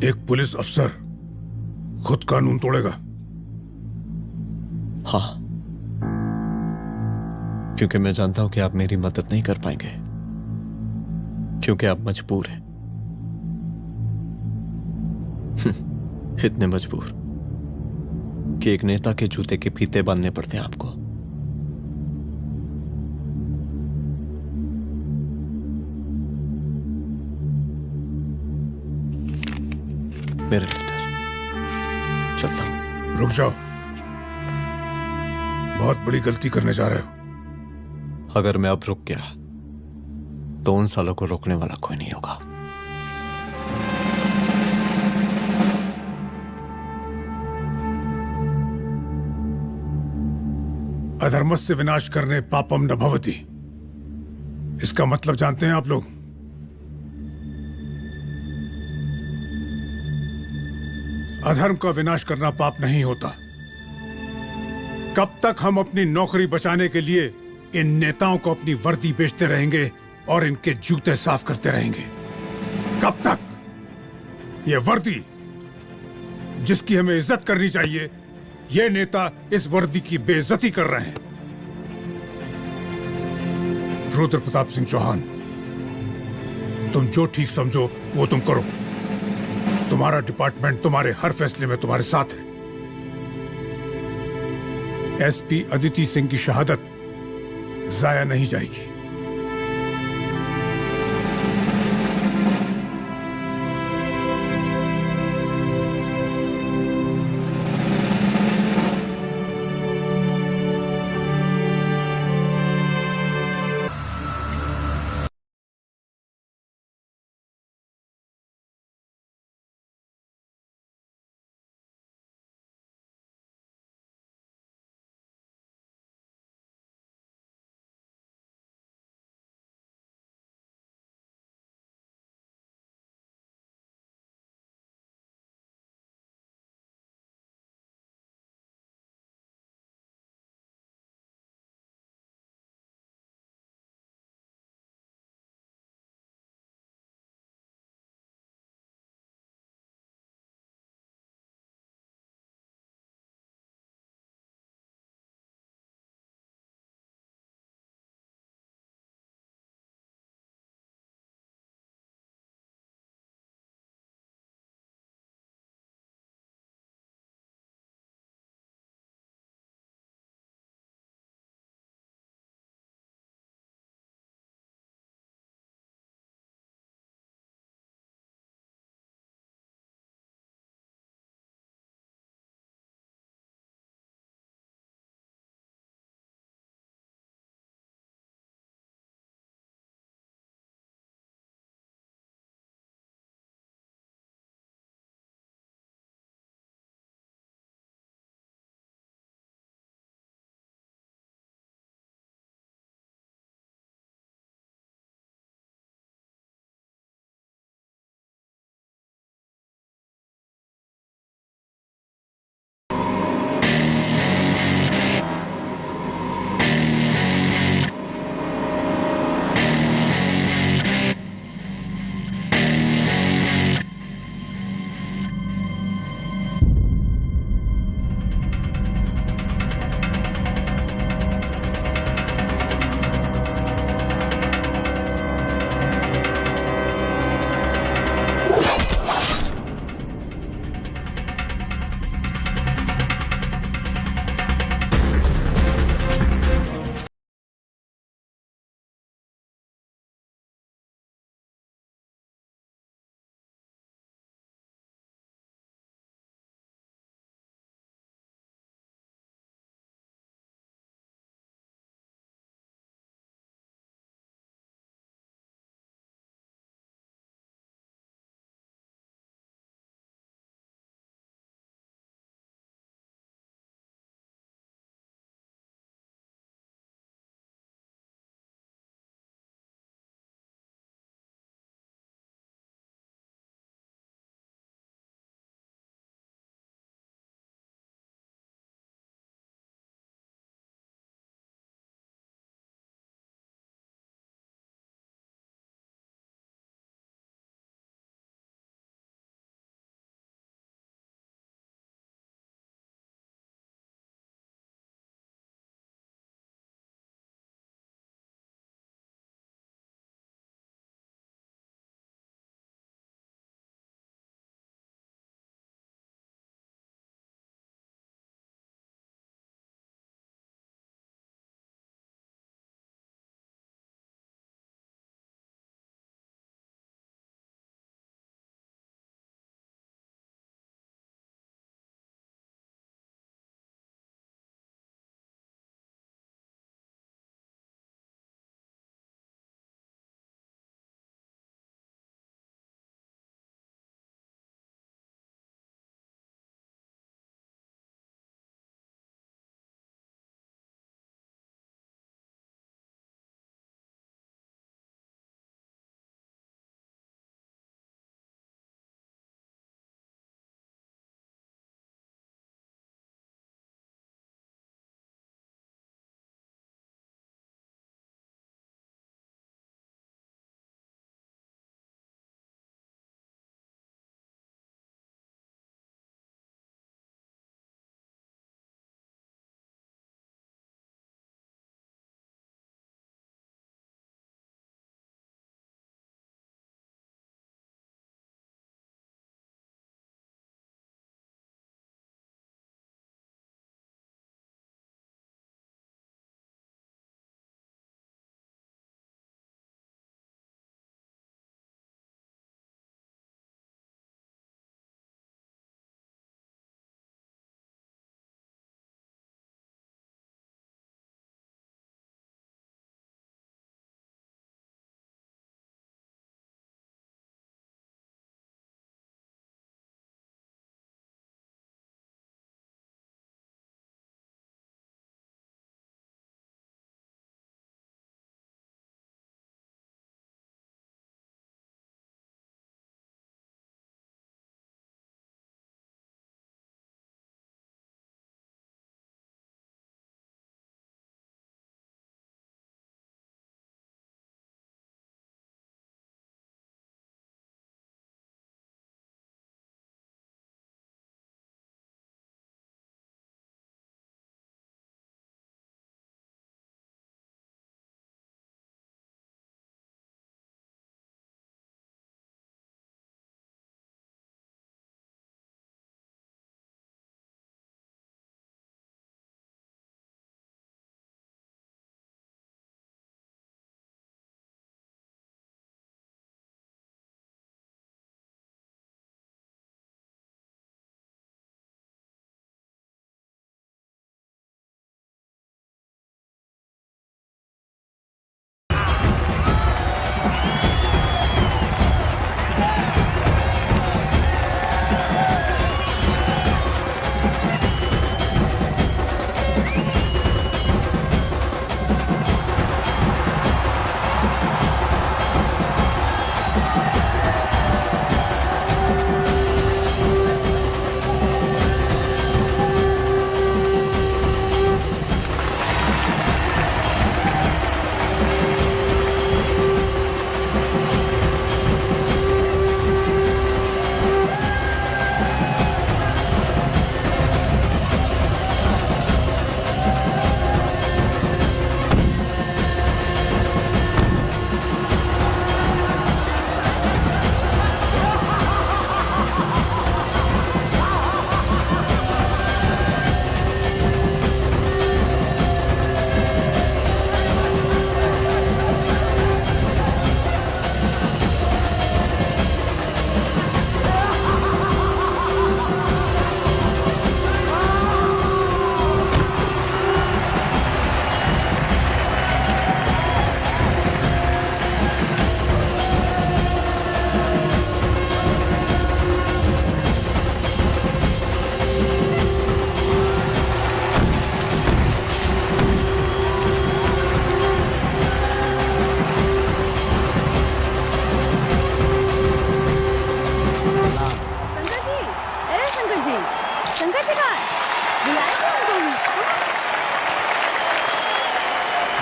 एक पुलिस अफसर खुद कानून तोड़ेगा? हाँ, क्योंकि मैं जानता हूं कि आप मेरी मदद नहीं कर पाएंगे, क्योंकि आप मजबूर हैं। इतने मजबूर कि एक नेता के जूते के फीते बांधने पड़ते हैं आपको। मेरे लेटर चलता हूं। रुक जाओ, बहुत बड़ी गलती करने जा रहे हो। अगर मैं अब रुक गया तो उन सालों को रोकने वाला कोई नहीं होगा। अधर्मस्य विनाश करने पापम न भवति, इसका मतलब जानते हैं आप लोग? अधर्म का विनाश करना पाप नहीं होता। कब तक हम अपनी नौकरी बचाने के लिए इन नेताओं को अपनी वर्दी बेचते रहेंगे और इनके जूते साफ करते रहेंगे? कब तक? ये वर्दी जिसकी हमें इज्जत करनी चाहिए, ये नेता इस वर्दी की बेइज्जती कर रहे हैं। रुद्र प्रताप सिंह चौहान, तुम जो ठीक समझो वो तुम करो। तुम्हारा डिपार्टमेंट तुम्हारे हर फैसले में तुम्हारे साथ है। एसपी अदिति सिंह की शहादत जाया नहीं जाएगी।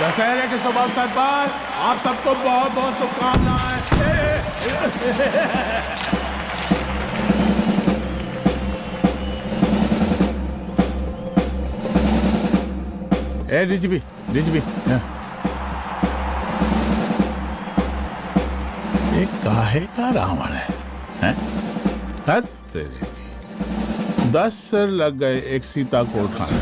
दशहरे के शुभ अवसर पर आप सबको बहुत बहुत शुभकामनाएं। ए डीजीपी ये काहे का रावण है, हैं? हद तेरे की। 10 सिर लग गए एक सीता को उठाने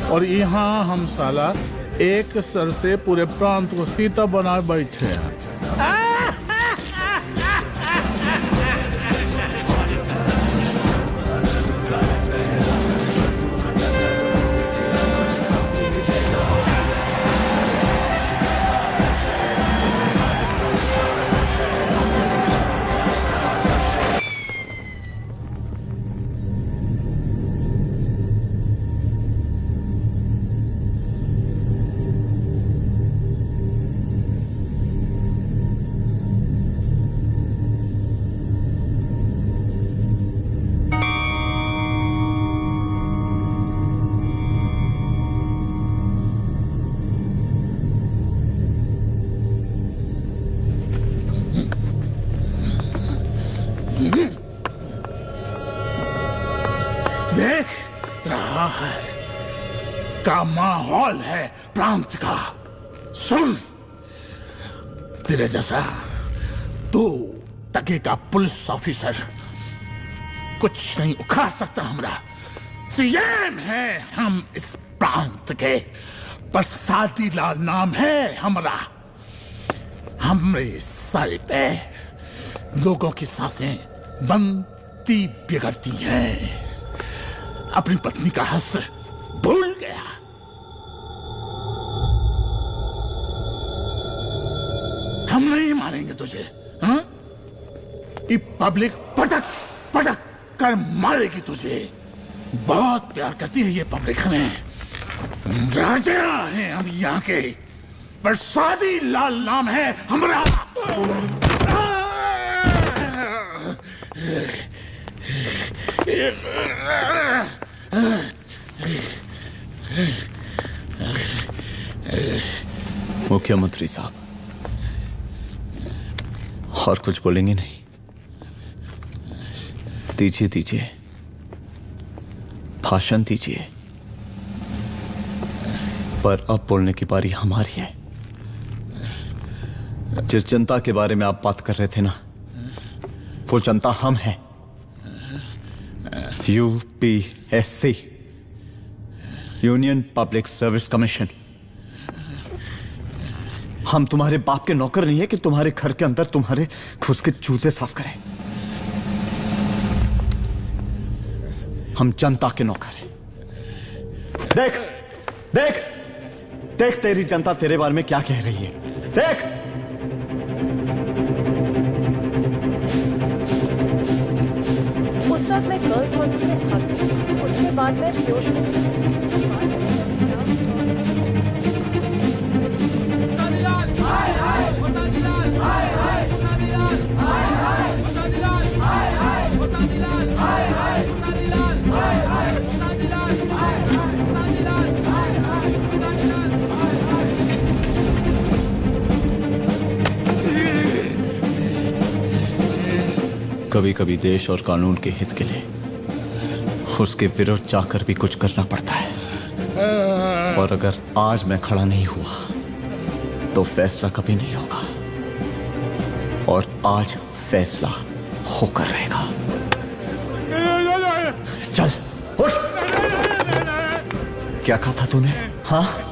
और यहाँ हम साला एक सर से पूरे प्रांत को सीता बना बैठे हैं। देख रहा है का माहौल है प्रांत का। सुन, तेरे जैसा 2 टके का पुलिस ऑफिसर कुछ नहीं उखाड़ सकता। हमरा सीएम है हम इस प्रांत के, प्रसादी लाल नाम है हमरा। हमरे सर पे लोगों की सांसें बनती बिगड़ती हैं। अपनी पत्नी का हस्र भूल गया। हम नहीं मारेंगे तुझे, हाँ? ये पब्लिक पटक पटक कर मारेगी तुझे। बहुत प्यार करती है ये पब्लिक हमें। राजा हैं हम यहाँ के, प्रसादी लाल नाम है हमारा। मुख्यमंत्री साहब, और कुछ बोलेंगे नहीं? दीजिए, भाषण दीजिए, पर अब बोलने की बारी हमारी है। जिस जनता के बारे में आप बात कर रहे थे ना, वो जनता हम हैं। UPSC, union public service commission. हम तुम्हारे बाप के नौकर नहीं है कि तुम्हारे घर के अंदर तुम्हारे घुस के जूते साफ करें। हम जनता के नौकर हैं। देख देख देख, तेरी जनता तेरे बारे में क्या कह रही है। देख, उस वक्त मैं गर्ल्स हॉस्टल में भागी, उसके बाद मैं कभी कभी देश और कानून के हित के लिए उसके विरुद्ध जाकर भी कुछ करना पड़ता है। और अगर आज मैं खड़ा नहीं हुआ तो फैसला कभी नहीं होगा, और आज फैसला होकर रहेगा। चल उठ। क्या कहा था तूने? हाँ,